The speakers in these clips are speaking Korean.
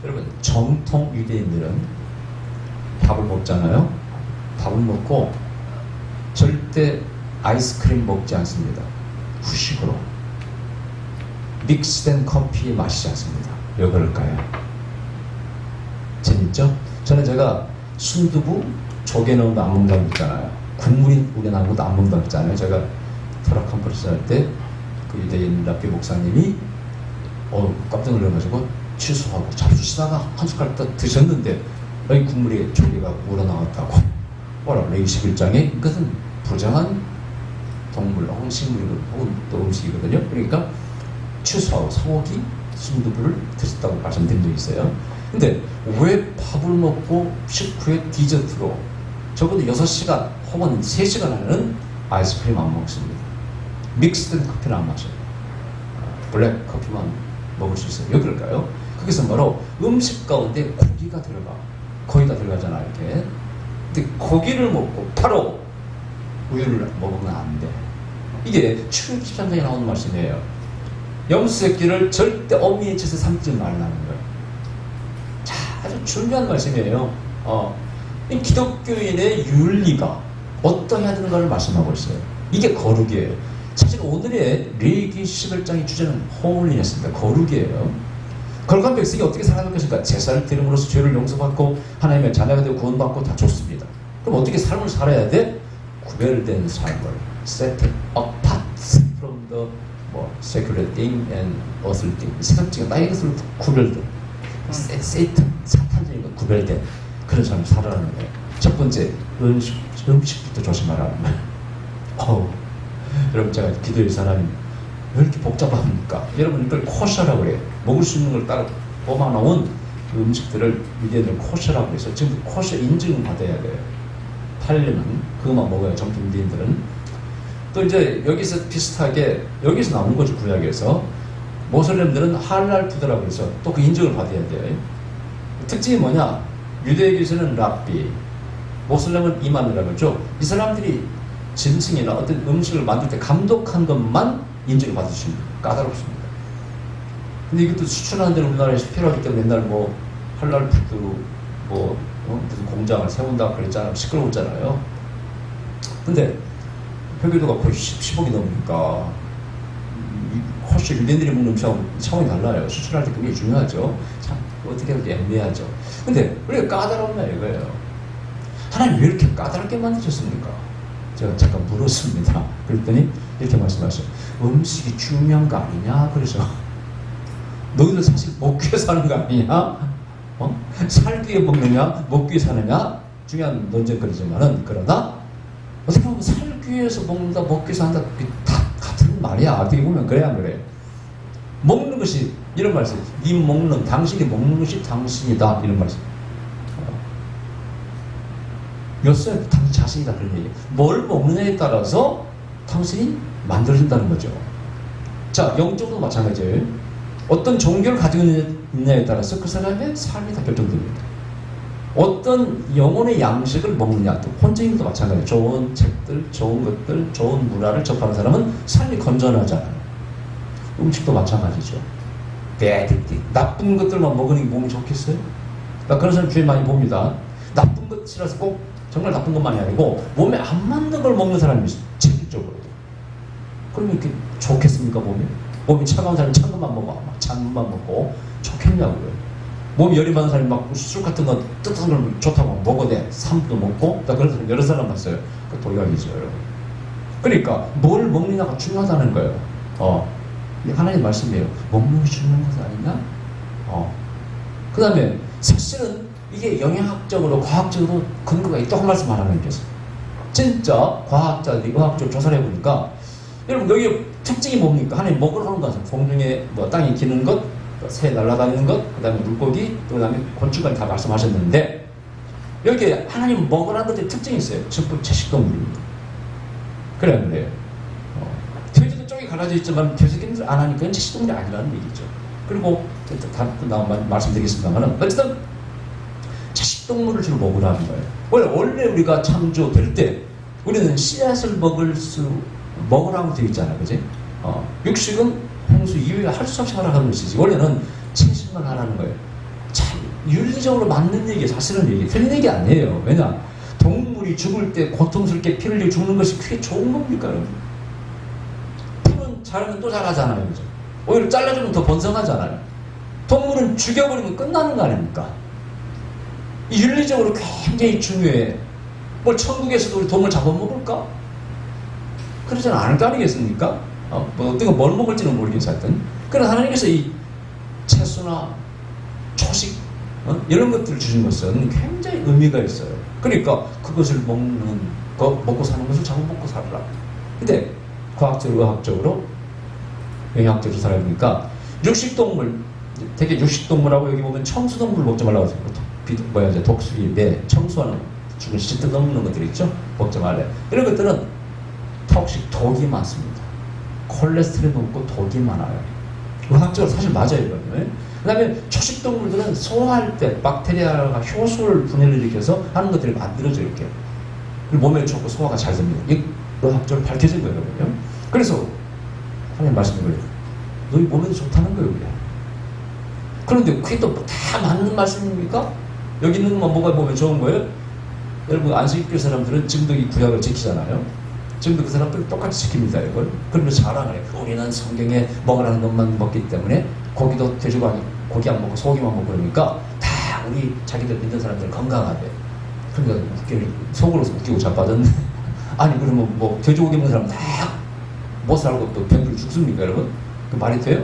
여러분, 정통 유대인들은 밥을 먹잖아요. 밥을 먹고 절대 아이스크림 먹지 않습니다. 후식으로. 믹스된 커피 마시지 않습니다. 왜 그럴까요? 재밌죠? 저는 제가 순두부 조개 넣은 거 안 먹는다고 했잖아요. 국물이 우려 나는 것도 안 먹는다고 했잖아요. 제가 토라 컨퍼런스 할 때 그 유대인 랍비 목사님이 깜짝 놀라가지고 취소하고 잡수시다가 한 숟갈 딱 드셨는데 여기 국물에 조개가 우러나왔다고. 레위 11장에 이것은 부정한 동물 혹은 식물 혹은 또 음식이거든요. 그러니까 취소하고 소고기, 순두부를 드셨다고 말씀드린 적이 있어요. 근데 왜 밥을 먹고 식후에 디저트로 적어도 6시간 혹은 3시간 안에는 아이스크림 안 먹습니다. 믹스된 커피는 안 마셔요. 블랙 커피만 먹을 수 있어요. 왜 그럴까요? 그것은 바로 음식 가운데 고기가 들어가. 거의 다 들어가잖아, 이렇게. 근데 고기를 먹고 바로 우유를 먹으면 안 돼. 이게 출애굽 13장에 나오는 말씀이에요. 염소 새끼를 절대 어미의 젖에 삼지 말라는 거예요. 자, 아주 중요한 말씀이에요. 이 기독교인의 윤리가 어떠해야 되는가를 말씀하고 있어요. 이게 거룩이에요. 사실 오늘의 레위기 11장의 주제는 홀리네스입니다. 거룩이에요. 거룩한 백성이 어떻게 살아갈 것인가? 제사를 드림으로써 죄를 용서받고 하나님의 자녀가 되고 구원받고 다 좋습니다. 그럼 어떻게 삶을 살아야 돼? 구별된 삶을 set apart from the secular thing and earthly thing. 세상적인 나의 것으로 구별된 세이튼, 사탄적인 것 구별된 그런 삶을 살아가는 거예요. 첫 번째, 음식부터 조심하라는 거예요. 여러분, 제가 기도해서 하나님 왜 이렇게 복잡합니까? 여러분, 이걸 코셔라고 그래요. 먹을 수 있는 걸 따로 뽑아놓은 그 음식들을 유대인들 코셔라고 해서 지금 코셔 인증을 받아야 돼요. 팔려면 그것만 먹어요. 정통 유대인들은. 또 이제 여기서 비슷하게 여기서 나오는 거죠. 구약에서 모슬렘들은 할랄 푸드라고 해서 또 그 인증을 받아야 돼요. 특징이 뭐냐? 유대교에서는 랍비, 모슬렘은 이만이라고 하죠. 이 사람들이 짐승이나 어떤 음식을 만들 때 감독한 것만 인증을 받으십니다. 까다롭습니다. 근데 이것도 수출하는 데는 우리나라에서 필요하기 때문에 맨날 할랄 푸드 무슨 공장을 세운다 그랬잖아요. 시끄러웠잖아요. 근데 표기도가 거의 10억이 넘으니까 훨씬 유대인들이 먹는 음식하고 차원이 달라요. 수출할 때 그게 중요하죠. 참 어떻게 해도 애매하죠. 근데 우리가 까다롭냐 이거예요. 하나님 왜 이렇게 까다롭게 만드셨습니까? 제가 잠깐 물었습니다. 그랬더니 이렇게 말씀하셨어요. 음식이 중요한 거 아니냐? 그래서 너희들 사실 먹기 위해 사는 거 아니냐? 살기 위해 먹느냐? 먹기 위해 사느냐? 중요한 논쟁거리지만은 그러나 어떻게 보면 살기 위해서 먹는다, 먹기 위해서 한다, 다 같은 말이야. 어떻게 보면 그래야 안 그래. 먹는 것이 이런 말씀. 네 먹는, 당신이 먹는 것이 당신이다. 이런 말씀. 였어요. 당신 자신이다. 그런 얘기. 뭘 먹느냐에 따라서 당신이 만들어진다는 거죠. 자, 영적으로 마찬가지예요. 어떤 종교를 가지고 있느냐에 따라서 그 사람의 삶이 다 결정됩니다. 어떤 영혼의 양식을 먹느냐, 또 혼자인도 마찬가지예요. 좋은 책들, 좋은 것들, 좋은 문화를 접하는 사람은 삶이 건전하잖아요. 음식도 마찬가지죠. 배드띠, 나쁜 것들만 먹으니 몸이 좋겠어요? 나 그런 사람 주위에 많이 봅니다. 나쁜 것이라서 꼭 정말 나쁜 것만이 아니고 몸에 안 맞는 걸 먹는 사람이 있어요. 체질적으로. 그러면 이렇게 좋겠습니까, 몸이? 몸이 차가운 사람이 찬 것만 먹어. 막 찬 것만 먹고 좋겠냐고요. 몸이 열이 받는 사람이 막 술 같은 거 뜨뜻한 걸 좋다고 먹어대. 삼도 먹고. 나 그런 사람 여러 사람 봤어요. 그 도약이죠, 여러분. 그러니까 뭘 먹느냐가 중요하다는 거예요. 하나님 말씀이에요. 먹는 것이 중요한 것 아니냐? 그 다음에 사실은 이게 영양학적으로, 과학적으로 근거가 있다고 말씀 하나님 께서. 진짜 과학자들이 의학적으로 조사를 해보니까 여러분 여기 특징이 뭡니까? 하나님 먹으러 하는 것은 공중에 땅에 기는 것, 새 날아다니는 것, 그 다음에 물고기, 그 다음에 곤충까지 다 말씀하셨는데 여기 하나님 먹으라는 것들이 특징이 있어요. 전부 채식동물입니다. 그래 안 그래요? 돼지도 쪽이 갈라져 있지만 돼지기를 안 하니까 채식동물이 아니라는 얘기죠. 그리고 다음 말씀드리겠습니다만 어쨌든 채식동물을 주로 먹으라는 거예요. 원래 우리가 창조될 때 우리는 씨앗을 먹으라고 되어 있잖아요. 그지? 육식은 홍수 이외에 할 수 없이 하라는 것이지. 원래는 채식만 하라는 거예요. 자, 윤리적으로 맞는 얘기, 사실은 얘기, 틀린 얘기 아니에요. 왜냐? 동물이 죽을 때 고통스럽게 피를 흘리고 죽는 것이 그게 좋은 겁니까? 피는 자르면 또 자라잖아요. 그죠? 오히려 잘라주면 더 번성하잖아요. 동물은 죽여버리면 끝나는 거 아닙니까? 윤리적으로 굉장히 중요해. 뭐 천국에서도 우리 동물 잡아먹을까? 그러지 않을 거 아니겠습니까? 뭐 어떤 거 뭘 먹을지는 모르겠어 하여튼. 그래서 하나님께서 이 채소나 초식 이런 것들을 주신 것은 굉장히 의미가 있어요. 그러니까 그것을 먹는 거, 먹고 사는 것을 자꾸 먹고 살라. 근데 과학적으로, 의학적으로, 영양학적으로 살아보니까 육식동물, 되게 육식동물하고 여기 보면 청수동물 먹지 말라고 하죠. 독수리, 매, 청수하는 죽은 시 뜯어먹는 것들 있죠? 먹지 말래. 이런 것들은 톡식, 독이 많습니다. 콜레스테롤이 높고 독이 많아요. 의학적으로 사실 맞아요, 이거는. 그 다음에 초식동물들은 소화할 때 박테리아가 효소를 분해를 일으켜서 하는 것들이 만들어져요, 이렇게. 그리고 몸에 좋고 소화가 잘 됩니다. 이게 의학적으로 밝혀진 거예요, 그러면. 그래서 하나님 말씀인 거예요. 너희 몸에도 좋다는 거예요, 그게. 그런데 그게 또 다 맞는 말씀입니까? 여기 있는 것만 뭐가 몸에 좋은 거예요? 여러분, 안식교 사람들은 지금도 이 구약을 지키잖아요. 지금도 그 사람들 똑같이 지킵니다, 이걸. 그러면서 자랑을 해요. 우리는 성경에 먹으라는 것만 먹기 때문에 고기도 돼지고기 고기 안 먹고 소고기만 먹고 그러니까 다 우리 자기들 믿는 사람들은 건강하대. 그러니까 속으로 웃기고 자빠졌네. 아니 그러면 뭐 돼지고기 먹는 사람 다 못 살고 또 병들어 죽습니까, 여러분? 그 말이 돼요?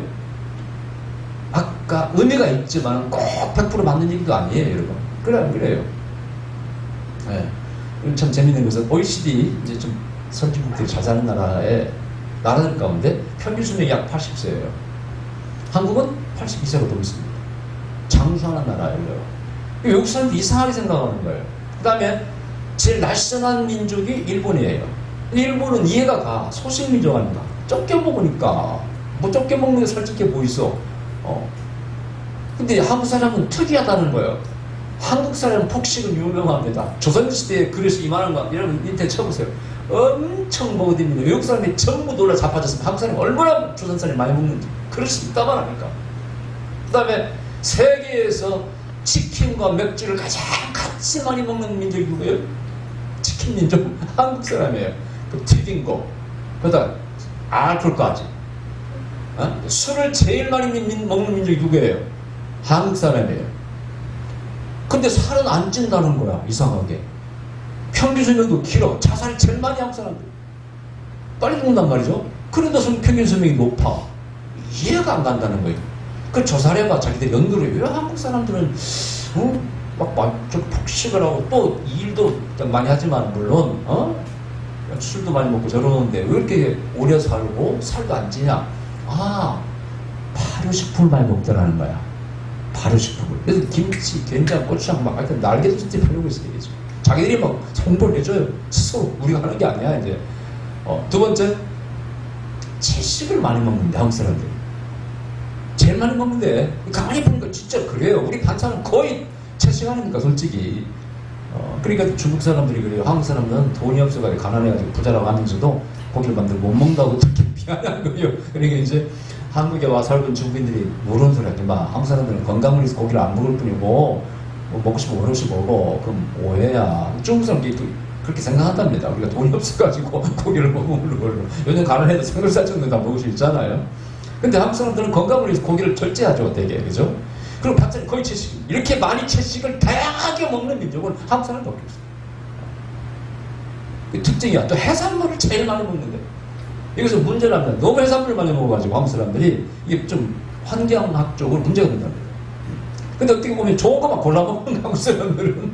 아까 의미가 있지만 꼭 100% 맞는 얘기도 아니에요, 여러분. 그래 안 그래요? 네. 참 재밌는 것은 OECD 이제 좀 선진국들이 잘 사는 나라들 가운데 평균 수명이 약 80세예요. 한국은 82세가 넘습니다. 장수하는 나라예요. 외국 사람들이 이상하게 생각하는 거예요. 그 다음에 제일 날씬한 민족이 일본이에요. 일본은 이해가 가. 소식민족 아닌가. 좁게 먹으니까. 뭐 좁게 먹는 게 솔직히 뭐 있어. 근데 한국 사람은 특이하다는 거예요. 한국 사람은 폭식은 유명합니다. 조선시대에 그릇이 이만한 거, 여러분 인터넷 쳐보세요. 엄청 먹어댑니다. 외국 사람이 전부 놀라 자빠졌으면 한국 사람이 얼마나 조선 사람이 많이 먹는지 그릇이 있다만 합니까? 그 다음에 세계에서 치킨과 맥주를 가장 같이 많이 먹는 민족이 누구예요? 치킨 민족 한국 사람이에요. 그 튀긴 거, 그다음 알코올까지. 술을 제일 많이 먹는 민족이 누구예요? 한국 사람이에요. 근데 살은 안 찐다는 거야, 이상하게. 평균 수명도 길어. 자살을 제일 많이 하는 사람들. 빨리 죽는단 말이죠. 그런데 평균 수명이 높아. 이해가 안 간다는 거예요. 그 조사해봐. 자기들 연구를. 왜 한국 사람들은 저 폭식을 하고 또 일도 많이 하지만 물론 술도 많이 먹고 저러는데 왜 이렇게 오래 살고 살도 안 찌냐? 발효식품을 많이 먹더라는 거야. 발효식품을. 그래서 김치, 된장, 고추장 막 하여튼 날개도 진짜 펴려고 있어요. 자기들이 막 홍보를 해줘요. 스스로. 우리가 하는 게 아니야, 이제. 두 번째, 채식을 많이 먹는데, 한국 사람들이. 제일 많이 먹는데, 가만히 보니까 진짜 그래요. 우리 반찬은 거의 채식 아닙니까, 솔직히. 그러니까 중국 사람들이 그래요. 한국 사람은 돈이 없어가지고 가난해가지고 부자라고 하면서도 고기를 만들고 못 먹는다고 특히 비하는 거예요. 그러니까 이제 한국에 와 살던 중국인들이 모르는 소리 하지 마. 한국 사람들은 건강을 위해서 고기를 안 먹을 뿐이고 뭐 먹고 싶으면 어려시 먹어. 그럼 오해야. 중국 사람들이 그렇게 생각한답니다. 우리가 돈이 없어가지고 고기를 먹는 걸로. 요즘 가난해도 삼겹살 정도 다 먹을 수 있잖아요. 근데 한국 사람들은 건강을 위해서 고기를 절제하죠, 되게. 그죠? 그리고 반찬이 거의 채식. 이렇게 많이 채식을 다양하게 먹는 민족은 한국 사람밖에 없어요. 그 특징이야. 또 해산물을 제일 많이 먹는데. 여기서 문제랍니다. 너무 해산물을 많이 먹어가지고 한국 사람들이 이게 좀 환경학적으로 문제가 된답니다. 근데 어떻게 보면 좋은 것만 골라 먹는 한국 사람들은.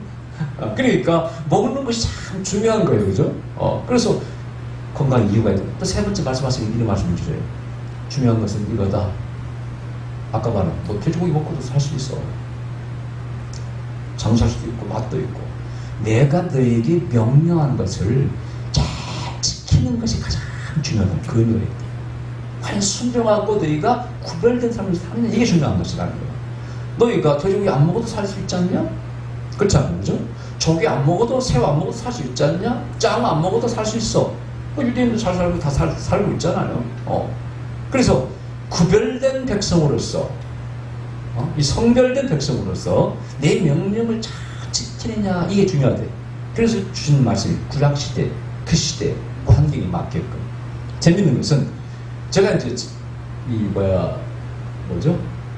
그러니까 먹는 것이 참 중요한 거예요. 그죠? 그래서 건강 이유가 있고. 또 세 번째 말씀하신 이런 말씀을 주세요. 중요한 것은 이거다. 아까 말한 뭐 돼지고기 먹고도 살 수 있어. 장수할 수도 있고 맛도 있고. 내가 너에게 명령한 것을 잘 지키는 것이 가장 중요하다. 그 의미가 있다. 과연 순종하고 너희가 구별된 삶을 사는 이게 중요한 것이라는 거야. 너희가 돼지고기 안 먹어도 살 수 있지 않냐? 그렇지 않나요? 그죠? 조개 안 먹어도 새우 안 먹어도 살 수 있지 않냐? 짱 안 먹어도 살 수 있어. 유대인도 잘 살고 다 살고 있잖아요. 그래서 구별된 백성으로서 이 성별된 백성으로서 내 명령을 잘 지키느냐, 이게 중요하대. 그래서 주신 말씀이 구약시대, 그 시대 환경에 맞게끔. 재밌는 것은 제가 이제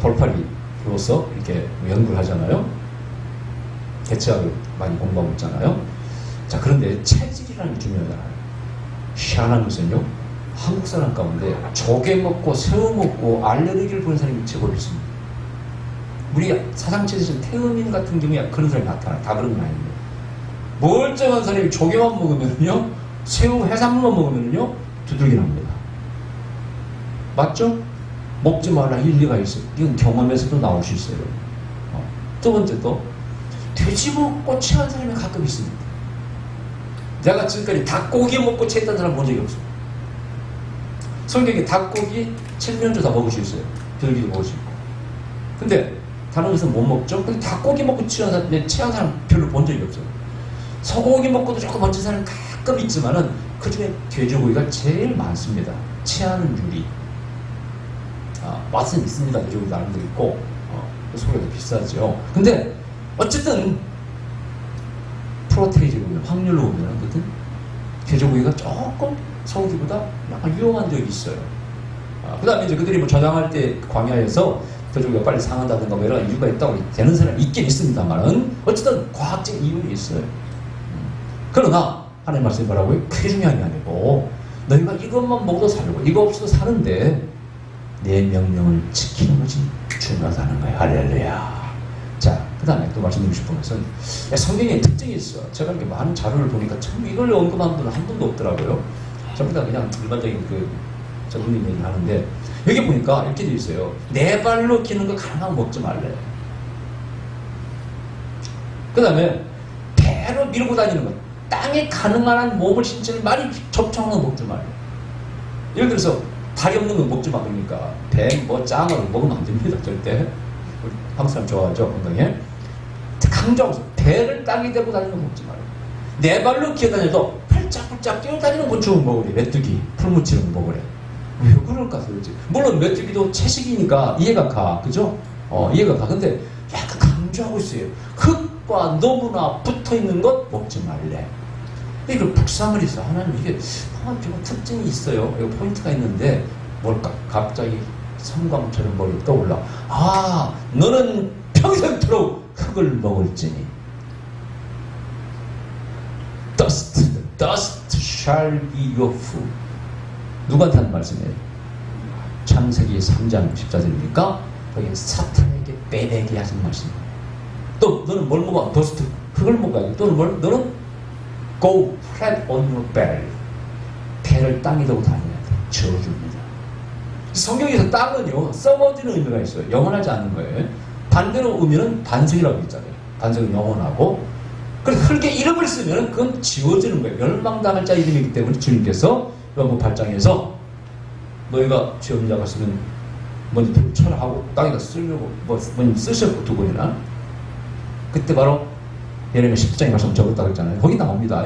돌파리로서 이렇게 연구를 하잖아요. 대체학을 많이 공부하고 있잖아요. 자, 그런데 체질이라는 게 중요하잖아요. 희한한 것은요, 한국 사람 가운데 조개 먹고 새우 먹고 알레르기를 보는 사람이 제법 있습니다. 우리 사상체에서 태음인 같은 경우에 그런 사람이 나타나요. 다 그런 건 아닙니다. 멀쩡한 사람이 조개만 먹으면요, 새우 해산물만 먹으면요, 두들기 납니다. 맞죠? 먹지 말라 일리가 있어요. 이건 경험에서도 나올 수 있어요. 두 번째 또 돼지 먹고 체한 사람이 가끔 있습니다. 내가 지금까지 닭고기 먹고 체했다는 사람 본 적이 없어요. 성경에 닭고기 7년째 다 먹을 수 있어요. 비둘기도 먹을 수 있고. 근데 다른 것은 못 먹죠? 근데 닭고기 먹고 체한 사람 별로 본 적이 없어요. 소고기 먹고도 조금 멋진 사람 가끔 있지만은 그 중에 돼지고기가 제일 많습니다. 체하는 율이. 맛은 있습니다. 돼지고기 나름대로 있고, 소고기도 비싸죠. 근데 어쨌든 프로테이지로 보면, 확률로 보면 어쨌든 돼지고기가 조금 소고기보다 약간 유용한 적이 있어요. 그 다음에 이제 그들이 뭐 저장할 때 광야에서 돼지고기가 빨리 상한다든가 뭐 이런 이유가 있다고 되는 사람이 있긴 있습니다만은 어쨌든 과학적 이유는 있어요. 그러나 하나님 말씀이 뭐라고요? 그게 중요한 게 아니고 너희가 이것만 먹어도 살고 이거 없어도 사는데 내 명령을 지키는 것이 중요하다는 거예요. 할렐루야. 자, 그 다음에 또 말씀드리고 싶은 것은 성경에 특징이 있어. 제가 이렇게 많은 자료를 보니까 참 이걸 언급한 분은 한 분도 없더라고요. 전부 다 그냥 일반적인 전문인 얘기를 하는데 여기 보니까 이렇게 되어 있어요. 네 발로 기는 거 가능하면 먹지 말래. 그 다음에 배로 밀고 다니는 것, 땅에 가능한 한 몸을 신체를 많이 접촉하는 거 먹지 말래. 예를 들어서 다리 없는 거 먹지 마. 그러니까 뱀, 짱을 먹으면 안 됩니다. 절대. 우리 한국 사람 좋아하죠, 건강에. 강조하고 배를 땅에 대고 다니는 거 먹지 말래. 네 발로 기어다녀도 팔짝팔짝 뛰어다니는 곤충을 먹으래. 메뚜기, 풀 묻히는 거 먹으래. 왜 그럴까 도대체. 물론 메뚜기도 채식이니까 이해가 가. 그죠? 이해가 가. 근데 약간 강조하고 있어요. 흙과 너무나 붙어있는 것 먹지 말래. 이걸 묵상을 해서 하나님 이게 좀 특징이 있어요. 이거 포인트가 있는데 뭘까? 갑자기 성감처럼 머리에 떠올라. 너는 평생토록 흙을 먹을지니. Dust shall be your food. 누구한테 하는 말씀이에요? 창세기 3장 14절이니까 거기 사탄에게 빼내게 하신 말씀이에요. 또 너는 뭘 먹어? 더스트, 흙을 먹어야 돼. 또는 너는 go flat on your belly. 배를 땅에 두고 다녀야 돼. 저어줍니다. 성경에서 땅은요, 썩어지는 의미가 있어요. 영원하지 않는 거예요. 반대로 의미는 반석이라고 있잖아요. 반석은 영원하고. 그래서 흙에 이름을 쓰면 그건 지워지는 거예요. 멸망당할 자 이름이기 때문에 주님께서 요한복음 8장에서 너희가 죄 없는 자가 쓰면 먼저 철하고 땅에다 쓰려고 먼저 쓰셨고 두 번이나. 그때 바로 예레미야 10장에 말씀 적었다고 했잖아요. 거기 나옵니다.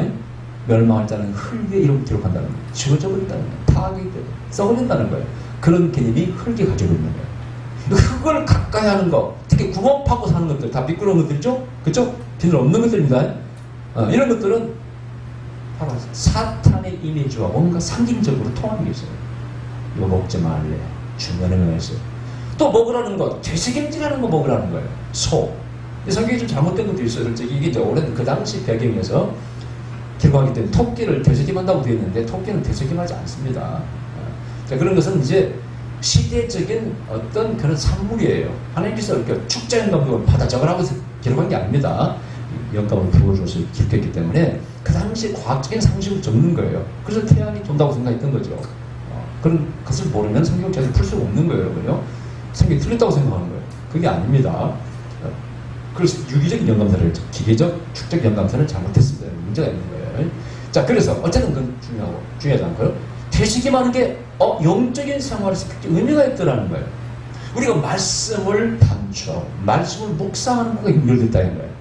멸망할 자는 흙에 이름 기록한다는 거예요. 지워져 버린다는 거예요. 파괴되고 썩어진다는 거예요. 그런 개념이 흙이 가지고 있는 거예요. 흙을 가까이 하는 거, 특히 구멍 파고 사는 것들 다 미끄러운 것들이죠? 그쵸? 비늘 없는 것들입니다. 이런 것들은 바로 사탄의 이미지와 뭔가 상징적으로 통하는 게 있어요. 이거 먹지 말래. 중요한 의미가 있어요. 또 먹으라는 거, 되새김질하는 거 먹으라는 거예요. 소. 성경이 좀 잘못된 것도 있어요. 솔직히 이게 이제 오랜 그 당시 배경에서 기록하기 때문에 토끼를 되새김한다고 되어 있는데 토끼는 되새김하지 않습니다. 자, 그런 것은 이제 시대적인 어떤 그런 산물이에요. 하나님께서 이렇게 축자 영감을 받아 적으라고 기록한 게 아닙니다. 영감을 부어줘서 기록했기 때문에 그 당시 과학적인 상식을 적는 거예요. 그래서 태양이 돈다고 생각했던 거죠. 그런 것을 모르면 성경 제대로 풀 수가 없는 거예요, 여러분요. 성경이 틀렸다고 생각하는 거예요. 그게 아닙니다. 그래서 유기적인 영감사를, 기계적, 축적 영감사를 잘못했습니다. 문제가 있는 거예요. 자, 그래서 어쨌든 그건 중요하지 않고요. 되새김하는 게 영적인 생활에서 의미가 있더라는 거예요. 우리가 말씀을 반추하고 말씀을 묵상하는 것과 연결됐다는 거예요.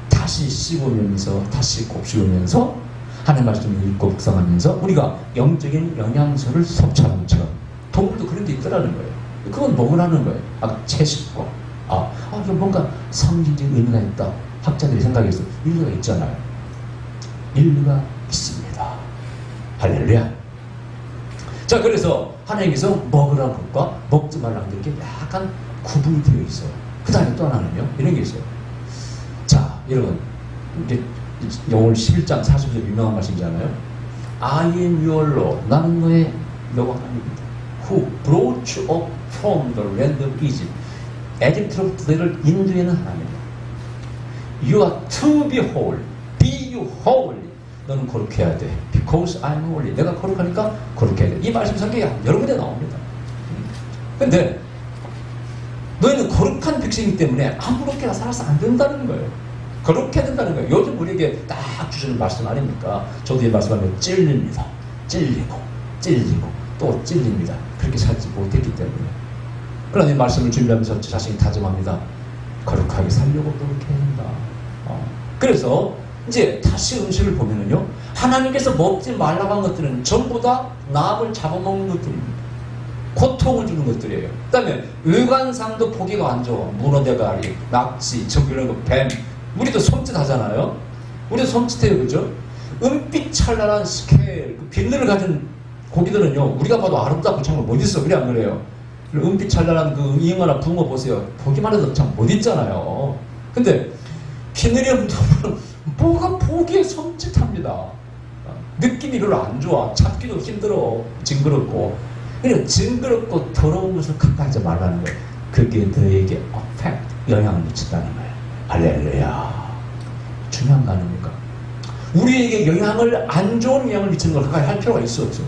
다시 씹으면서 다시 곱씹으면서 하나님의 말씀을 읽고 묵상하면서 우리가 영적인 영양소를 섭취하는 것처럼 동물도 그런 게 있더라는 거예요. 그건 먹으라는 거예요. 채식과. 이거 뭔가 성질적 의미가 있다. 학자들이 생각해서 일리가 있잖아요. 일리가 있습니다. 할렐루야. 자, 그래서 하나님께서 먹으라는 것과 먹지 말라는 게 약간 구분이 되어 있어요. 그 다음에 또 하나는요, 이런 게 있어요. 자, 여러분, 이제 오늘 11장 40절 유명한 말씀이잖아요. I am your Lord. 나는 너의 여호와 하나님입니다. Who brought you up from the land of Egypt. 에집트로부터 너를 인도하는 하나님이다. You are to be holy. Be you holy. 너는 거룩해야 돼. Because I'm holy. 내가 거룩하니까 거룩해야 돼. 이 말씀 성경에 여러 군데 나옵니다. 근데 너희는 거룩한 백성이기 때문에 아무렇게나 살아서 안 된다는 거예요. 거룩해야 된다는 거예요. 요즘 우리에게 딱 주시는 말씀 아닙니까? 저도 이 말씀하면 찔립니다. 찔리고 또 찔립니다. 그렇게 살지 못했기 때문에. 그러나 이 말씀을 준비하면서 저 자신이 다짐합니다. 거룩하게 살려고 노력해야 한다. 그래서 이제 다시 음식을 보면은요, 하나님께서 먹지 말라고 한 것들은 전부 다 남을 잡아먹는 것들입니다. 고통을 주는 것들이에요. 그 다음에 외관상도 보기가 안 좋아. 문어대가리, 낙지, 이런 거, 뱀. 우리도 섬찟하잖아요. 우리도 섬찟해요, 그죠? 은빛 찬란한 스케일, 그 비늘을 가진 고기들은요, 우리가 봐도 아름답고 참 못 있어. 그래, 안 그래요? 은빛 찬란한 그 잉어나 붕어 보세요. 보기만 해도 참 못 있잖아요. 근데 비늘이 없는 뭐가 보기에 섬찟합니다. 느낌이 별로 안 좋아. 잡기도 힘들어. 징그럽고. 그냥 징그럽고 더러운 것을 가까이 하지 말라는 거예요. 그게 너에게 영향을 미친다는 거예요. 할렐루야. 중요한 거 아닙니까? 우리에게 안 좋은 영향을 미치는 걸 가까이 할 필요가 있어, 없어?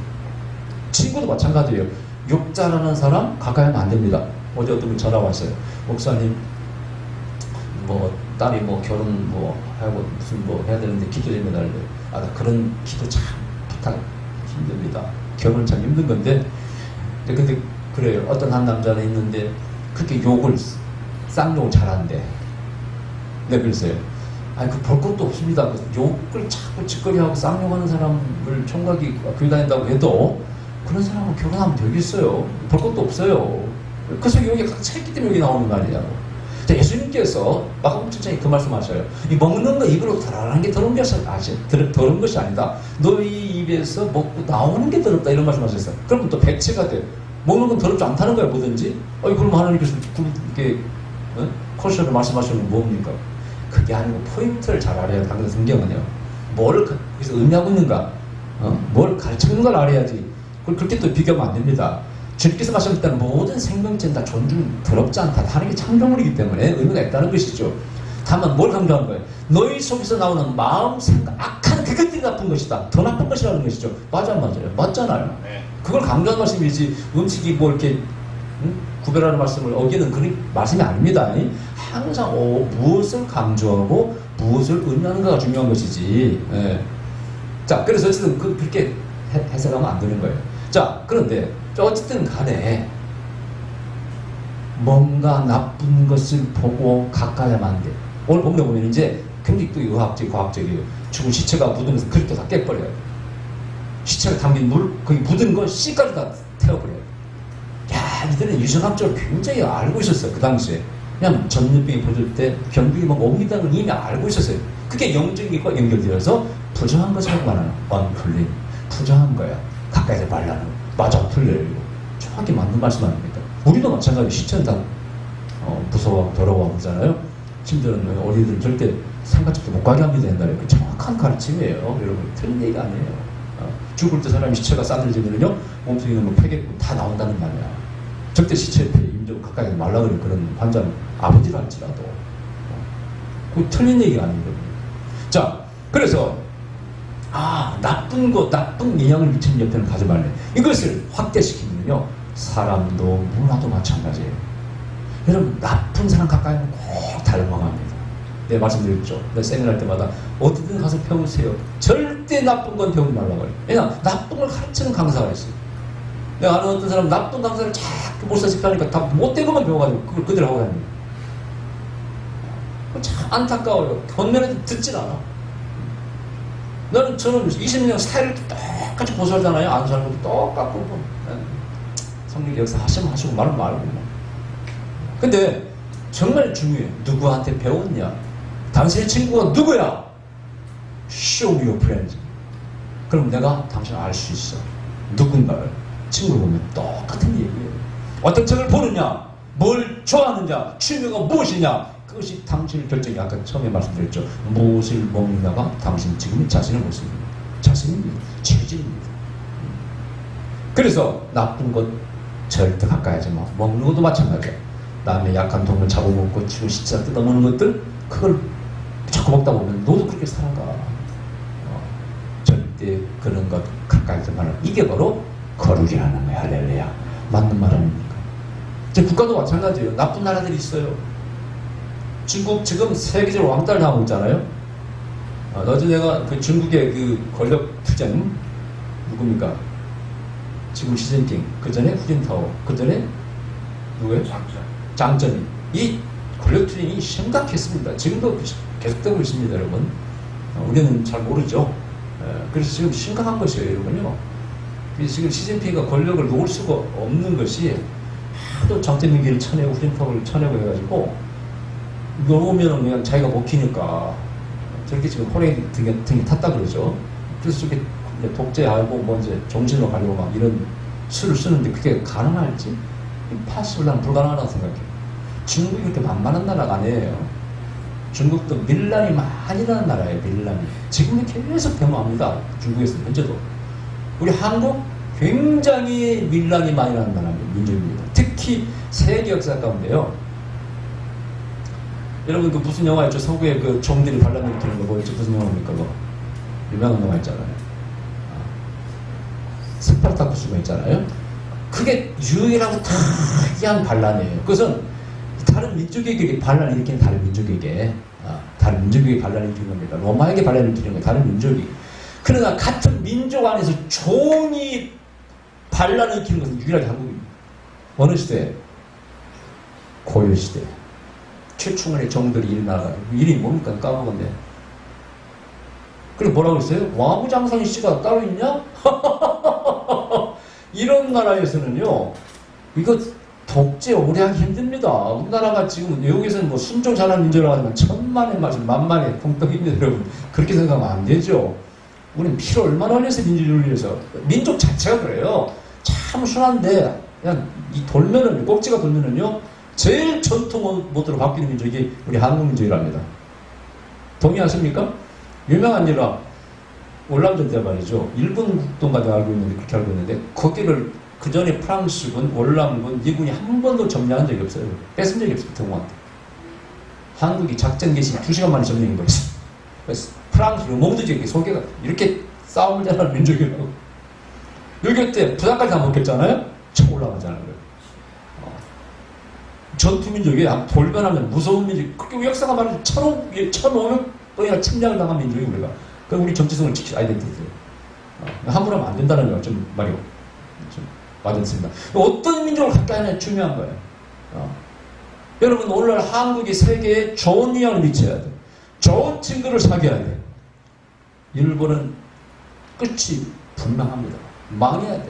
친구도 마찬가지예요. 욕 잘하는 사람 가까이 하면 안 됩니다. 어제 어떤 분 전화 왔어요. 목사님, 딸이 결혼 하고 무슨 해야 되는데 기도 좀 해달래요. 나 그런 기도 참 부탁 힘듭니다. 결혼 참 힘든 건데. 근데 그래요. 어떤 한 남자는 있는데 그렇게 쌍욕을 잘한대. 네, 그랬어요. 그 볼 것도 없습니다. 욕을 자꾸 짓거리하고 쌍욕하는 사람을 총각이 교회 다닌다고 해도 그런 사람은 결혼하면 되겠어요. 볼 것도 없어요. 그래서 여기 차있기 때문에 여기 나오는 거 아니냐고. 자, 예수님께서 마가복음 7장에 그 말씀하셔요. 이 먹는 거 입으로 들어가는 게 더러운 것이 아니다. 너희 입에서 먹고 나오는 게 더럽다. 이런 말씀하셨어요. 그러면 또 백체가 돼. 먹는 건 더럽지 않다는 거야, 뭐든지. 그럼 하나님께서 이렇게 컬셔를 말씀하시는 건 뭡니까? 그게 아니고 포인트를 잘 알아야 돼. 당근 성경은요. 뭘 거기서 의미하고 있는가? 뭘 가르치고 있는 걸 알아야지. 그렇게 또 비교하면 안 됩니다. 주님께서 말씀하실 때는 모든 생명체는 다 더럽지 않다. 하나님의 창조물이기 때문에 의미가 있다는 것이죠. 다만 뭘 강조하는 거예요? 너희 속에서 나오는 마음, 생각, 악한 그것들이 나쁜 것이다. 더 나쁜 것이라는 것이죠. 맞아요. 맞잖아요. 네. 그걸 강조하는 말씀이지 음식이 이렇게 구별하는 말씀을 어기는 그런 말씀이 아닙니다. 항상 무엇을 강조하고 무엇을 의미하는가가 중요한 것이지. 예. 자, 그래서 어쨌든 그렇게 해석하면 안 되는 거예요. 자, 그런데 어쨌든 간에 뭔가 나쁜 것을 보고 가까이 하면 안 돼. 오늘 본문에 보면 이제 굉장히 또 의학적, 과학적이에요. 죽은 시체가 묻으면서 그릇도 다 깨버려요. 시체가 담긴 거기 묻은 거 씨까지 다 태워버려요. 야, 이들은 유전학적으로 굉장히 알고 있었어요. 그 당시에. 그냥 전염병이 퍼질 때 병균이 옮긴다는 걸 이미 알고 있었어요. 그게 영적인 것과 연결되어서 부정한 것이라고 말하는 언클린. 부정한 거야. 가까이 하지 말라는 거. 맞아, 틀려요. 정확히 맞는 말씀 아닙니까? 우리도 마찬가지로 시체는 다 무서워하고 더러워하고 그러잖아요. 심지어는 어린이들은 절대 상가집도 못 가게 합니다. 옛날에. 그 정확한 가르침이에요. 여러분, 틀린 얘기가 아니에요. 죽을 때 사람이 시체가 싸들지면요, 몸속에 있는 폐기물 다 나온다는 말이야. 절대 시체에 임종 가까이 하지 말라 그래. 그런 환자는 아버지라 할지라도. 그 틀린 얘기가 아니거든요. 자, 그래서 나쁜 영향을 미치는 옆에는 가지 말래. 이것을 확대시키면요, 사람도 문화도 마찬가지예요. 여러분, 나쁜 사람 가까이 하면 꼭 닮아갑니다. 네, 말씀드렸죠. 내 세미나 할 때마다 어디든 가서 배우세요. 절대 나쁜 건 배우지 말라고 해요. 왜냐, 나쁜 걸 가르치는 강사가 있어요. 내가 아는 어떤 사람 나쁜 강사를 자꾸 몰사씩 하니까 다 못된 것만 배워가지고 그걸 그대로 하고 다닙니다. 참 안타까워요. 겉면에도 듣질 않아. 저는 20년 스타일을 똑같이 고수하잖아요. 안 사는 것도 똑같고. 성령 역사 하시면 하시고 말은 말고. 근데 정말 중요해. 누구한테 배웠냐? 당신의 친구가 누구야? Show me your friends. 그럼 내가 당신을 알 수 있어. 누군가를 친구를 보면 똑같은 얘기예요. 어떤 책을 보느냐, 뭘 좋아하느냐, 취미가 무엇이냐, 그것이 당신의 결정이 아까 처음에 말씀드렸죠. 무엇을 먹느냐가 당신 지금의 자신의 모습입니다. 자신입니다. 체질입니다. 그래서 나쁜 것 절대 가까이 하지 마. 먹는 것도 마찬가지야. 남의 약한 동물 잡아먹고 치고 진짜 뜯어먹는 것들, 그걸 자꾸 먹다 보면 너도 그렇게 살아가. 절대 그런 것 가까이 하지 마라. 이게 바로 거룩이라는 거야. 할렐루야. 맞는 말 아닙니까? 이제 국가도 마찬가지예요. 나쁜 나라들이 있어요. 중국 지금 세계적으로 왕따를 당하고 있잖아요. 어제 내가 그 중국의 그 권력 투쟁 누굽니까? 지금 시진핑, 그 전에 후진타오, 그 전에 누구예요? 장점이. 이 권력 투쟁이 심각했습니다. 지금도 계속되고 있습니다, 여러분. 우리는 잘 모르죠. 그래서 지금 심각한 것이에요, 여러분요. 지금 시진핑이가 권력을 놓을 수가 없는 것이 하도 장점민기를 쳐내고 후진타오를 쳐내고 해가지고 놓으면 그냥 자기가 먹히니까 저렇게 지금 호랭이 등에 탔다 그러죠. 그래서 저렇게 독재하고 뭐 이제 정신으로 가려고 막 이런 수를 쓰는데 그게 가능할지? 파스블랑 불가능하다고 생각해요. 중국이 그렇게 만만한 나라가 아니에요. 중국도 밀란이 많이 나는 나라예요. 밀란이. 지금은 계속 변화합니다. 중국에서 현재도. 우리 한국 굉장히 밀란이 많이 나는 나라입니다. 민족입니다. 특히 세계 역사 가운데요. 여러분 그 무슨 영화 있죠? 서구의 그 종들이 반란을 일으키는 거 뭐였죠? 무슨 영화입니까? 그거? 유명한 영화 있잖아요. 스파르타쿠스가 있잖아요. 그게 유일하고 특이한 반란이에요. 그것은 다른 민족에게 반란을 일으키는 다른 민족에게 반란을 일으키는 겁니다. 로마에게 반란을 일으키는 거예요. 다른 민족이. 그러나 같은 민족 안에서 종이 반란을 일으키는 것은 유일하게 한국입니다. 어느 시대? 고려시대. 최충원의 정들이 일어나가 이름이 뭡니까? 까먹었네. 그래 뭐라고 했어요? 와무장성 씨가 따로 있냐? 이런 나라에서는요, 이거 독재 오래 하기 힘듭니다. 우리나라가 지금 여기서는 뭐 순종 잘하는 민족이라고 하지만 천만의 맛이 만만의 풍떡입니다, 여러분. 그렇게 생각하면 안 되죠. 우리는 피를 얼마나 흘려서 민주주의를 위해서. 민족 자체가 그래요. 참 순한데, 그냥 이 돌면은, 꼭지가 돌면은요, 제일 전통 모드로 바뀌는 민족이 우리 한국 민족이랍니다. 동의하십니까? 유명한 일화, 월남전 때 말이죠. 일본 국동가 내가 알고 있는데, 그렇게 알고 있는데, 거기를 그 전에 프랑스군, 월남군, 미군이 한 번도 점령한 적이 없어요. 뺏은 적이 없어요, 동호한테. 한국이 작전 개시 2시간 만에 점령인 거였어요. 그래서 프랑스, 몽드지에게 소개가 이렇게 싸움을 잘하는 민족이라고. 6.25 때 부산까지 다 먹혔잖아요? 쳐 올라가잖아요. 전투민족이 돌변하면 무서운 민족. 그렇게 역사가 말하면 1,500번이나 침략을 당한 민족이 우리가. 그럼 우리 정체성을 지키지 아이덴티티예요. 함부로 하면 안 된다는 거 좀 말이 좀 맞았습니다. 어떤 민족을 가까이 하느냐 중요한 거예요. 여러분 오늘날 한국이 세계에 좋은 영향을 미쳐야 돼. 좋은 친구를 사귀어야 돼. 일본은 끝이 분명합니다. 망해야 돼.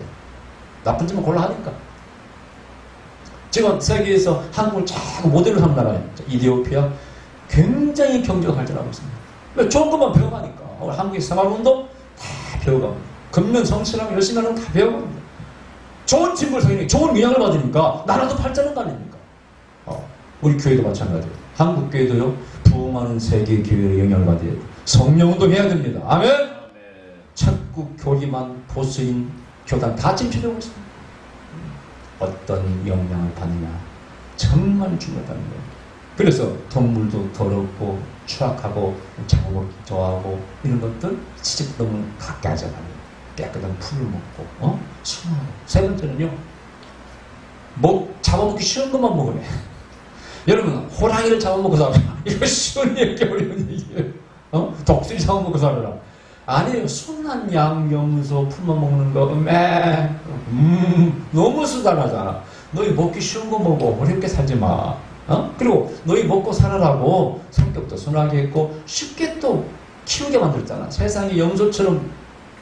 나쁜 점은 골라 하니까. 지금 세계에서 한국을 자꾸 모델로 삼는 나라예요. 이디오피아 굉장히 경제가 발전하고 있습니다. 왜? 좋은 것만 배워가니까. 한국의 생활운동 다 배워갑니다. 근면 성실하고 열심히 하는 거 다 배워갑니다. 좋은 친구를 사귀니까 좋은 영향을 받으니까 나라도 발전한 거 아닙니까? 우리 교회도 마찬가지예요. 한국 교회도요. 부흥하는 세계 교회의 영향을 받아야 돼요. 성령운동 해야 됩니다. 아멘? 자꾸 교리만 보수인 교단 다 침체되고 있습니다. 어떤 영향을 받느냐 정말 중요하다는 거예요. 그래서 동물도 더럽고 추악하고 작업을 좋아하고 이런 것들 시집 너무 가까이 하잖아요. 깨끗한 풀을 먹고 순하고. 세 번째는요, 잡아먹기 쉬운 것만 먹으래. 여러분 호랑이를 잡아먹고 살아라. 이거 쉬운 얘기 어려운 얘기예요. 독수리 잡아먹고 살아라. 아니에요. 순한 양, 염소, 풀만 먹는 거, 너무 수단하잖아. 너희 먹기 쉬운 거 먹어. 어렵게 살지 마. 그리고 너희 먹고 살아라고 성격도 순하게 했고, 쉽게 또 키우게 만들었잖아. 세상에 염소처럼,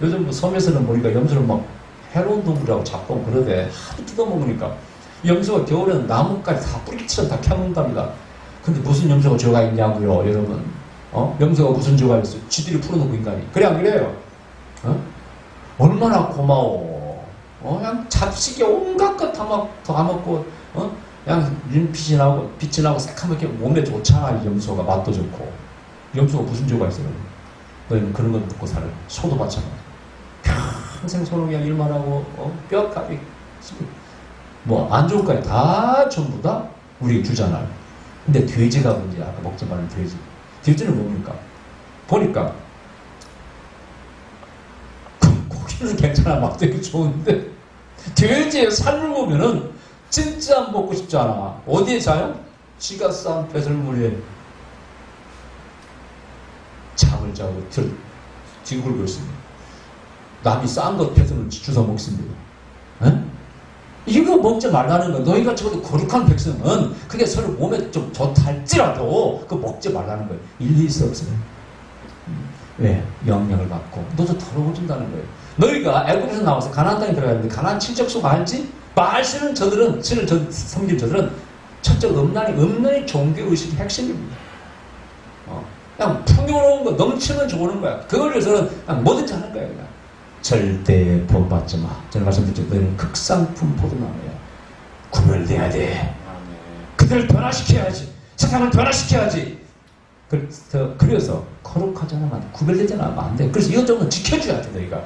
요즘 뭐 섬에서는 보니까 염소를 막 해로운 동물이라고 자꾸 그러대. 하도 뜯어먹으니까. 염소가 겨울에는 나뭇가지 다 뿌리처럼 다 캐먹는답니다. 근데 무슨 염소가 죄가 있냐고요, 여러분. 염소가 무슨 죄가 있어요? 쥐들이 풀어놓고 인간이. 그래, 안 그래요? 얼마나 고마워. 그냥 잡식에 온갖 것 다 먹고, 그냥 빛이 나고 새카맣게 몸에 좋잖아, 이 염소가. 맛도 좋고. 염소가 무슨 죄가 있어요? 너희는 그런 거 먹고 살아요. 소도 마찬가지. 평생 소는 그냥 일만 하고, 뼈까지, 안 좋은 거야. 다 전부 다 우리 주잖아요. 근데 돼지가 문제, 아까 먹지 말은 돼지. 돼지는 뭡니까? 보니까, 고기는 괜찮아. 막 되게 좋은데, 돼지의 살을 보면은 진짜 먹고 싶지 않아. 어디에 자요? 지가 싼 배설물에 잠을 자고 뒹굴고 있습니다. 남이 싼 것 배설물 주워 먹습니다. 이거 먹지 말라는 거. 너희가 적어도 거룩한 백성은 그게 서로 몸에 좀 좋다 할지라도 그거 먹지 말라는 거예요. 일릴 수 없어요. 왜? 영향을 받고 너도 더러워진다는 거예요. 너희가 애굽에서 나와서 가나안 땅에 들어가는데 가나안 친척수가 알지? 말씀은 저들은 신을 섬긴 저들은 첫째 음란이 종교의식의 핵심입니다. 그냥 풍요로운 거 넘치면 좋은 거야. 그걸 위해서는 그냥 뭐든지 하는 거야. 그냥. 절대 본받지 마. 저는 말씀드렸죠. 너희는 극상품 포도나무야. 구별돼야 돼. 그들을 변화시켜야지. 세상을 변화시켜야지. 그래서 거룩하지 않으면 구별되지 않으면 안 돼. 그래서 이것저것 지켜줘야 돼. 너희가.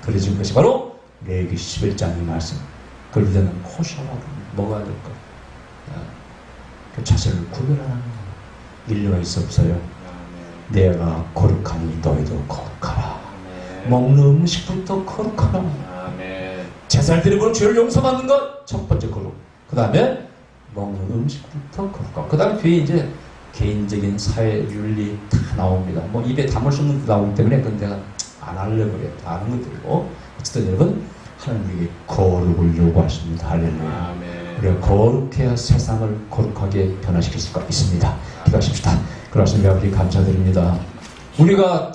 그래준 것이 바로 레위기 11장 이 말씀. 그럴 때는 호샤라고 먹어야 될 거. 그 자신을 구별하는 거야. 인류가 있어 없어요. 내가 거룩하니 너희도 거룩하라. 먹는 음식부터 거룩하라. 제사를 드리고 죄를 용서받는 것 첫 번째 거룩. 그 다음에 먹는 음식부터 거룩하고. 그 다음에 뒤에 이제 개인적인 사회 윤리 다 나옵니다. 뭐 입에 담을 수 없는 거 나오기 때문에 그건 내가 안 하려고 그래요. 다른 것들이고. 어쨌든 여러분 하나님에게 거룩을 요구하십니다. 할렐루야. 우리가 거룩해야 세상을 거룩하게 변화시킬 수가 있습니다. 기도하십시다. 그러시면 아버지 감사드립니다. 우리가